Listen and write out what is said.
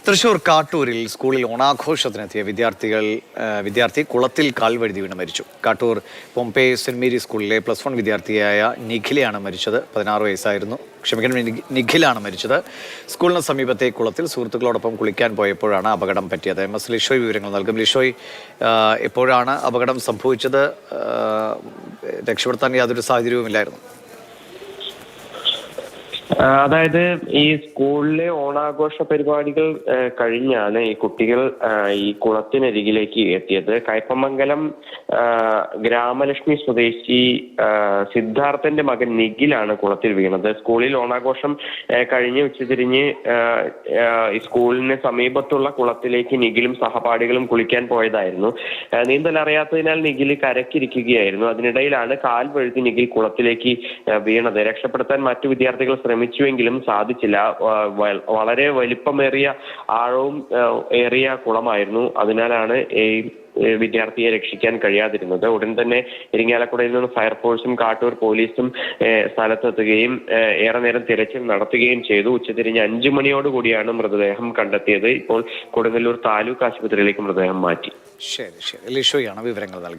തൃശൂർ കാട്ടൂരിൽ സ്കൂളിൽ ഓണാഘോഷത്തിനെത്തിയ വിദ്യാർത്ഥി കുളത്തിൽ കാൽവഴുതി വീണ് മരിച്ചു. കാട്ടൂർ പൊമ്പെ സെന്റ് മേരി സ്കൂളിലെ +1 വിദ്യാർത്ഥിയായ നിഖിലാണ് മരിച്ചത്. 16 വയസ്സായിരുന്നു. നിഖിലാണ് മരിച്ചത്. സ്കൂളിന് സമീപത്തെ കുളത്തിൽ സുഹൃത്തുക്കളോടൊപ്പം കുളിക്കാൻ പോയപ്പോഴാണ് അപകടം പറ്റിയത്. MS ലിഷോയ് വിവരങ്ങൾ നൽകും. ലിഷോയ്, എപ്പോഴാണ് അപകടം സംഭവിച്ചത്? രക്ഷപ്പെടുത്താൻ യാതൊരു സാഹചര്യവുമില്ലായിരുന്നു. അതായത് ഈ സ്കൂളിലെ ഓണാഘോഷ പരിപാടികൾ കഴിഞ്ഞാണ് ഈ കുട്ടികൾ ഈ കുളത്തിനരികിലേക്ക് എത്തിയത്. കയ്പമംഗലം ഗ്രാമലക്ഷ്മി സ്വദേശി സിദ്ധാർത്ഥന്റെ മകൻ നിഖിലാണ് കുളത്തിൽ വീണത്. സ്കൂളിൽ ഓണാഘോഷം കഴിഞ്ഞ് ഉച്ചതിരിഞ്ഞ് ഈ സ്കൂളിന് സമീപത്തുള്ള കുളത്തിലേക്ക് നിഖിലും സഹപാഠികളും കുളിക്കാൻ പോയതായിരുന്നു. നീന്തൽ അറിയാത്തതിനാൽ നിഖിൽ കരക്കിരിക്കുകയായിരുന്നു. അതിനിടയിലാണ് കാൽ വഴുതി നിഖിൽ കുളത്തിലേക്ക് വീണത്. രക്ഷപ്പെടുത്താൻ മറ്റു വിദ്യാർത്ഥികൾ ശ്രമിച്ചുവെങ്കിലും സാധിച്ചില്ല. വളരെ വലിപ്പമേറിയ ആഴവും ഏറിയ കുളമായിരുന്നു. അതിനാലാണ് ഈ വിദ്യാർത്ഥിയെ രക്ഷിക്കാൻ കഴിയാതിരുന്നത്. ഉടൻ തന്നെ ഇരിങ്ങാലക്കുടയിൽ നിന്ന് ഫയർഫോഴ്സും കാട്ടൂർ പോലീസും സ്ഥലത്തെത്തുകയും ഏറെ നേരം തിരച്ചിൽ നടത്തുകയും ചെയ്തു. ഉച്ചതിരിഞ്ഞ് 5 മണിയോടുകൂടിയാണ് മൃതദേഹം കണ്ടെത്തിയത്. ഇപ്പോൾ കൊടുങ്ങല്ലൂർ താലൂക്ക് ആശുപത്രിയിലേക്ക് മൃതദേഹം മാറ്റി. ശരി, ലിഷോയാണ് വിവരങ്ങൾ നൽകി.